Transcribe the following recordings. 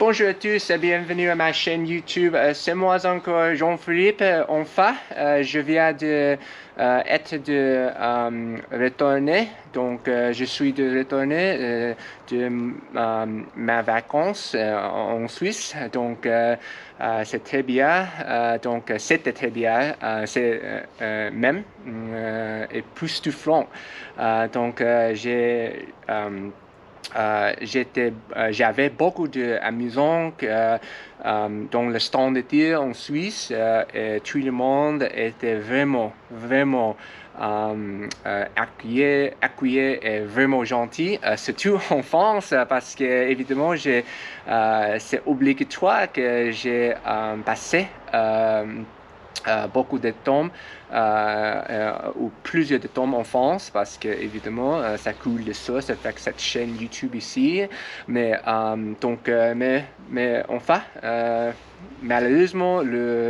Bonjour à tous et bienvenue à ma chaîne YouTube. C'est moi encore Jean-Philippe Onfa. Je viens de retourner. Donc je suis de retourner de ma vacances en Suisse. Donc c'est très bien. Donc c'était très bien. C'est même époustouflant. Donc j'avais beaucoup d'amusants dans le stand de tir en Suisse et tout le monde était vraiment accueilli et vraiment gentil, surtout en France parce que évidemment c'est obligatoire que j'ai passé beaucoup de temps ou plusieurs de temps en France parce que évidemment ça coule de sauce avec cette chaîne YouTube ici, mais enfin malheureusement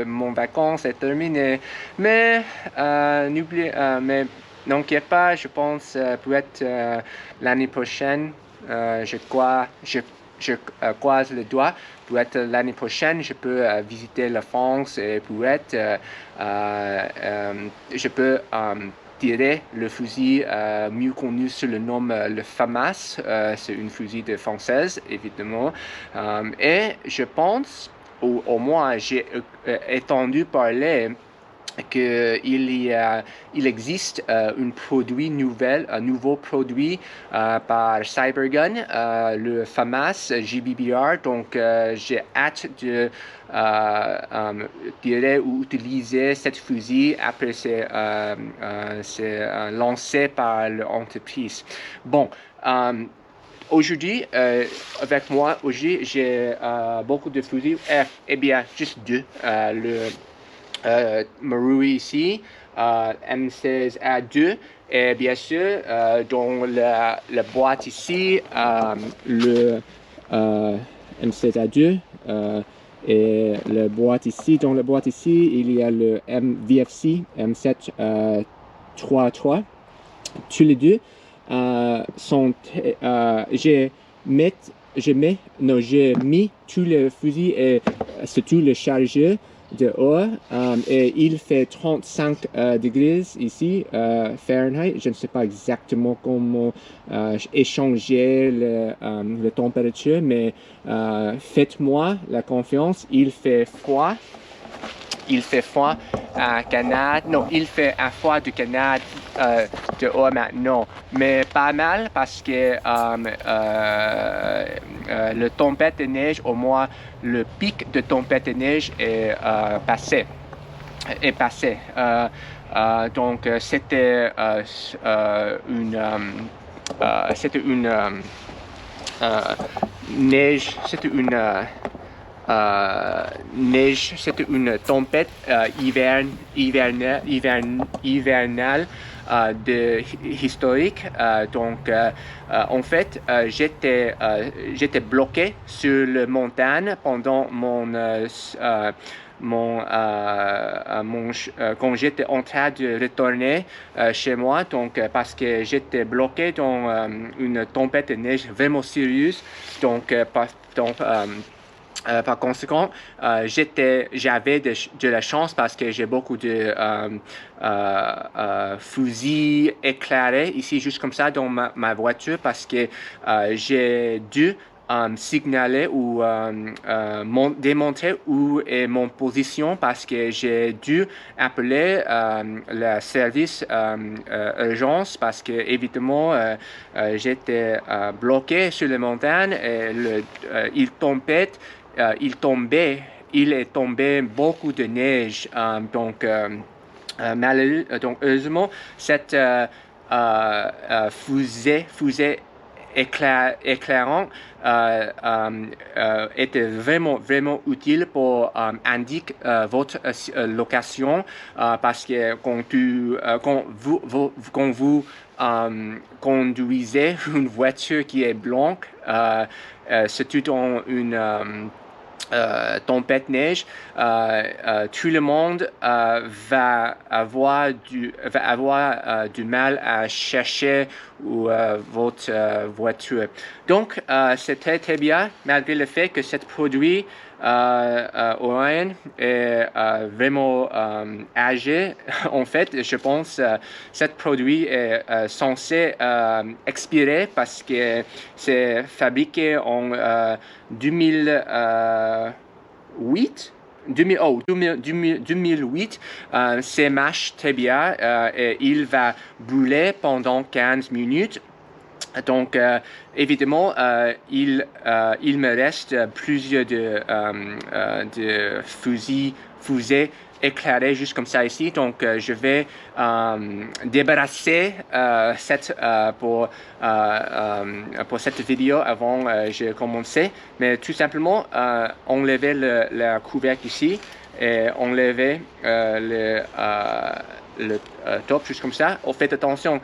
mon vacances est terminé, mais n'inquiétez pas, je pense peut-être l'année prochaine je croise le doigt. Peut-être l'année prochaine, je peux visiter la France et peut-être je peux tirer le fusil mieux connu sous le nom le FAMAS. C'est une fusil de française, évidemment. Et je pense, ou au moins j'ai entendu parler qu'il existe un nouveau produit par Cybergun, le FAMAS GBBR. Donc, j'ai hâte de tirer ou utiliser cette fusil après c'est lancé par l'entreprise. Bon. Aujourd'hui, avec moi, j'ai beaucoup de fusils. Eh bien, juste deux. Marui ici, M16A2, et bien sûr dans la boîte ici le M16A2 et la boîte ici, dans la boîte ici il y a le VFC M733. Tous les deux sont j'ai mis tous les fusils et surtout le chargeur dehors et il fait 35 degrés ici Fahrenheit. Je ne sais pas exactement comment échanger la température, mais faites-moi la confiance, il fait froid à Canada. Non, il fait à froid du Canada dehors maintenant, mais pas mal parce que le tempête de neige, au moins le pic de tempête de neige est passé. Donc c'était une neige, c'était une tempête hivernale historique. Donc, en fait, j'étais bloqué sur la montagne pendant quand j'étais en train de retourner chez moi, donc parce que j'étais bloqué dans une tempête de neige vraiment sérieuse. Donc, par conséquent, j'avais de la chance parce que j'ai beaucoup de fusils éclairés ici, juste comme ça, dans ma voiture, parce que j'ai dû signaler ou démontrer où est mon position parce que j'ai dû appeler le service urgence parce que évidemment j'étais bloqué sur les montagnes et il est tombé beaucoup de neige, donc heureusement cette fusée éclairant était vraiment utile pour indiquer votre location parce que quand vous conduisez une voiture qui est blanche, surtout dans une tempête neige, tout le monde va avoir du mal à chercher votre voiture. Donc, c'était très bien, malgré le fait que ce produit Orion est vraiment âgé. En fait, je pense que ce produit est censé expirer parce que c'est fabriqué en 2008. 2008, ça marche très bien et il va brûler pendant 15 minutes. Donc, évidemment, il me reste plusieurs de fusées éclairées juste comme ça ici. Donc, je vais débarrasser pour cette vidéo avant de commencer. Mais tout simplement, enlever le couvercle ici et enlever le top, juste comme ça. Faites attention,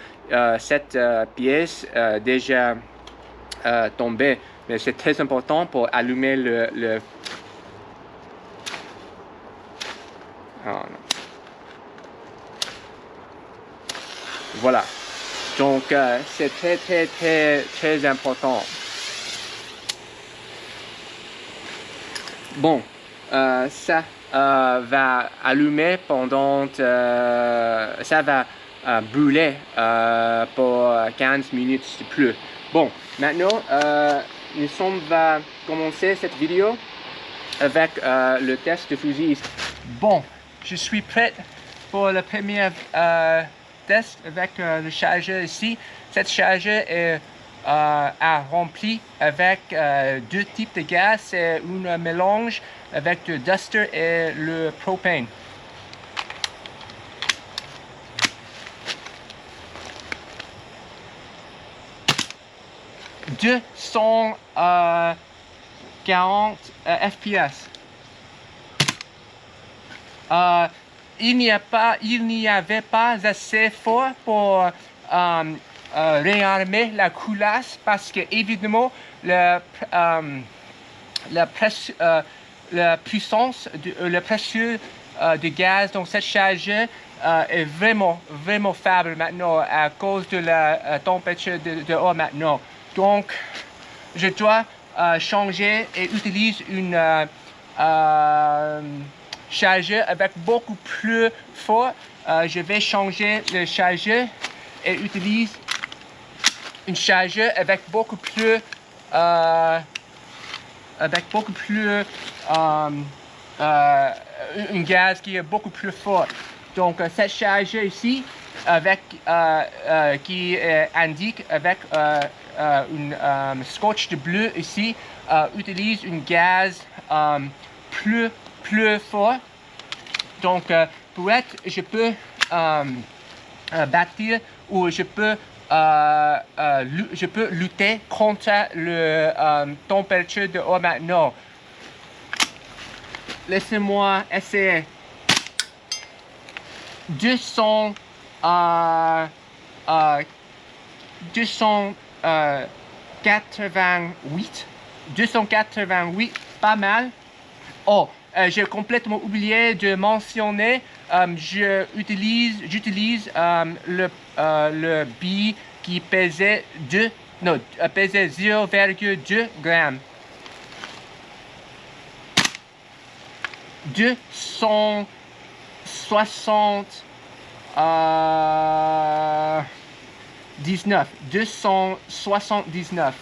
cette pièce déjà tombée, mais c'est très important pour allumer le... Oh, non. Voilà. Donc, c'est très important. Bon, ça va allumer pendant... ça va brûler pour 15 minutes de plus. Bon, maintenant, nous va commencer cette vidéo avec le test de fusil. Bon, je suis prêt pour le premier test avec le chargeur ici. Cette chargeur est rempli avec deux types de gaz. C'est un mélange avec le duster et le propane. « 240 FPS. Il n'y avait pas assez fort pour réarmer la culasse parce que évidemment la puissance, le pression de gaz dans cette chargeur est vraiment faible maintenant à cause de la température dehors maintenant. Donc, je dois changer et utiliser une chargeur avec beaucoup plus fort. Je vais changer le chargeur et utilise une chargeur avec beaucoup plus un gaz qui est beaucoup plus fort. Donc cette chargeur ici avec qui indique avec un scotch de bleu ici utilise un gaz plus fort. Donc pour être, je peux bâtir ou je peux lutter contre le température de haut maintenant. Laissez-moi essayer. 288, pas mal. Oh, j'ai complètement oublié de mentionner, j'utilise le billet qui pesait 0,2 grammes. 279. 279.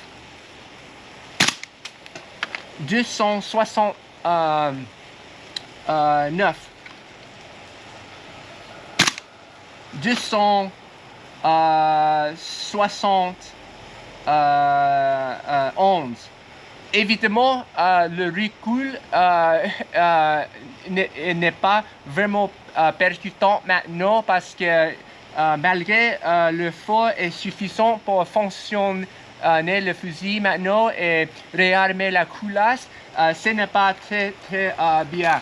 271. Évidemment, le recul n'est pas vraiment percutant maintenant parce que malgré le feu est suffisant pour fonctionner le fusil maintenant et réarmer la culasse, ce n'est pas très bien.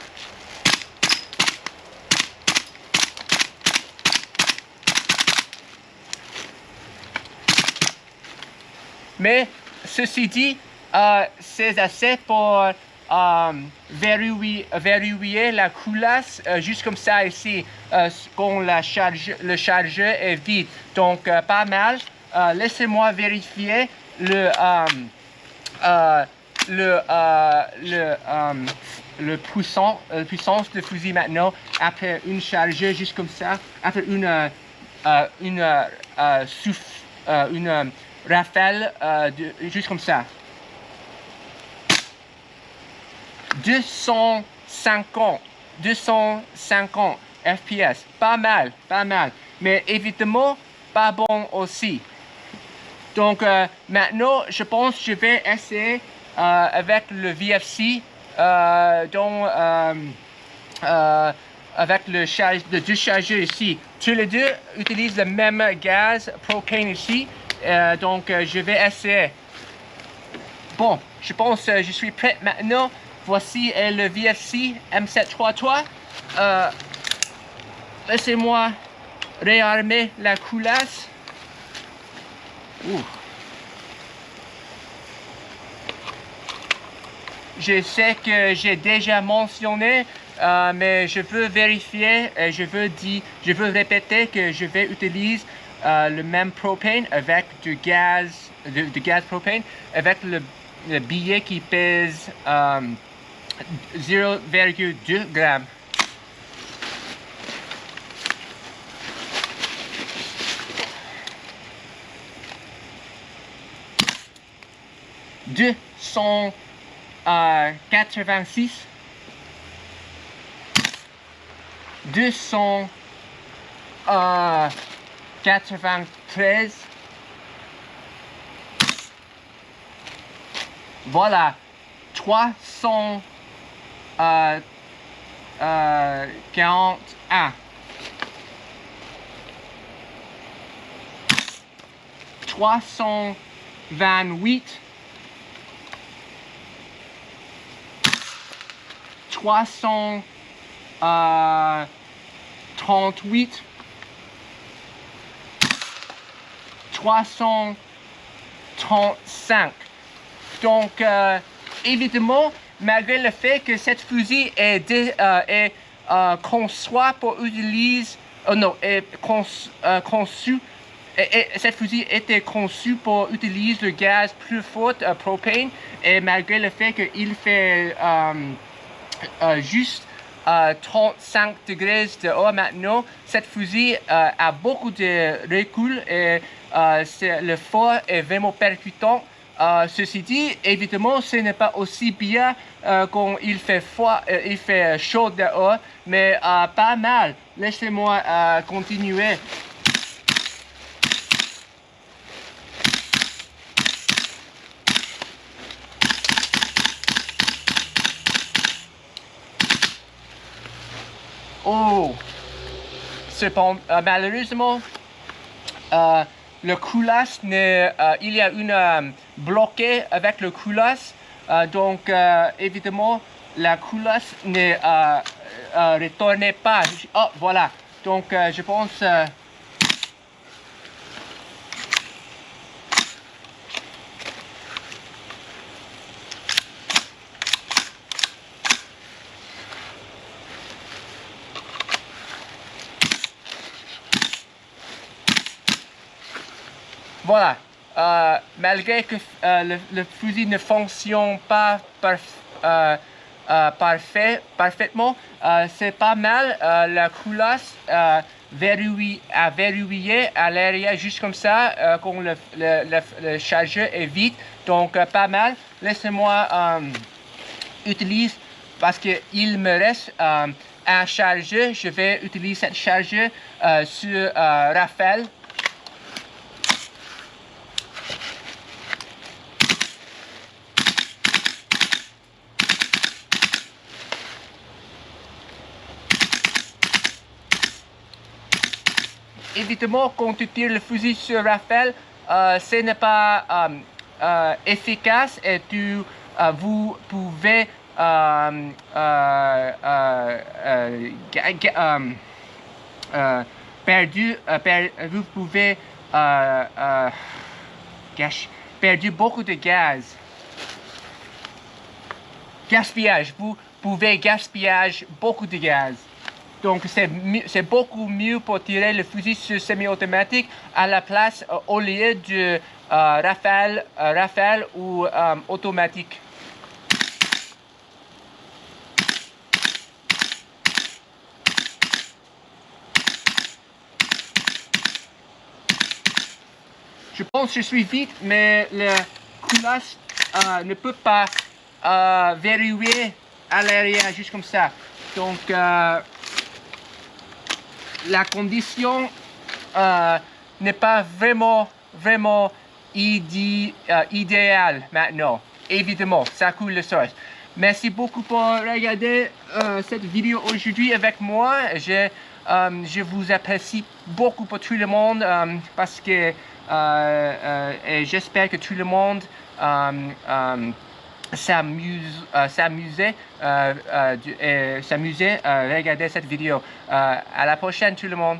Mais ceci dit, c'est assez pour verrouiller la culasse juste comme ça ici quand le chargeur est vide. Donc pas mal. Laissez-moi vérifier le, puissance de fusil maintenant après une charge juste comme ça, après une rafale juste comme ça. 250 FPS, pas mal, mais évidemment pas bon aussi. Donc maintenant, je pense que je vais essayer avec le VFC, avec le deux chargeurs ici. Tous les deux utilisent le même gaz propane ici, donc je vais essayer. Bon, je pense que je suis prêt maintenant. Voici le VFC M733. Laissez-moi réarmer la culasse. Je sais que j'ai déjà mentionné, mais je veux vérifier, je veux répéter que je vais utiliser le même propane avec du gaz propane, avec le billet qui pèse 0,2 grammes. Deux 186, 293, voilà, 341, 328, 338, 335. Donc, évidemment, malgré le fait que cette fusil est conçue pour utiliser, cette fusil était conçue pour utiliser le gaz plus fort, propane, et malgré le fait qu'il fait juste 35 degrés dehors maintenant, cette fusil a beaucoup de recul et le feu est vraiment percutant. Ceci dit, évidemment, ce n'est pas aussi bien quand il fait froid, il fait chaud dehors, mais pas mal. Laissez-moi continuer. Oh, cependant, malheureusement, le culasse, il y a une bloquée avec le culasse, donc évidemment la culasse ne retournait pas. Oh, voilà, donc je pense... Voilà, malgré que le fusil ne fonctionne pas parfaitement, c'est pas mal. La culasse a verrouillé à l'arrière juste comme ça, quand le chargeur est vide. Donc pas mal. Laissez-moi utiliser, parce qu'il me reste un chargeur. Je vais utiliser cette chargeur sur Rafale. Évidemment, quand tu tires le fusil sur Rafale, ce n'est pas efficace et vous pouvez perdre beaucoup de gaz. Gaspillage, vous pouvez gaspiller beaucoup de gaz. Donc c'est beaucoup mieux pour tirer le fusil sur semi-automatique à la place, au lieu de rafale ou automatique. Je pense que je suis vite, mais le culasse ne peut pas verrouiller à l'arrière, juste comme ça. Donc, la condition n'est pas vraiment idéale maintenant. Évidemment, ça coule le sauce. Merci beaucoup pour regarder cette vidéo aujourd'hui avec moi. Je vous apprécie beaucoup pour tout le monde parce que et j'espère que tout le monde s'amusait à regarder cette vidéo. À la prochaine tout le monde.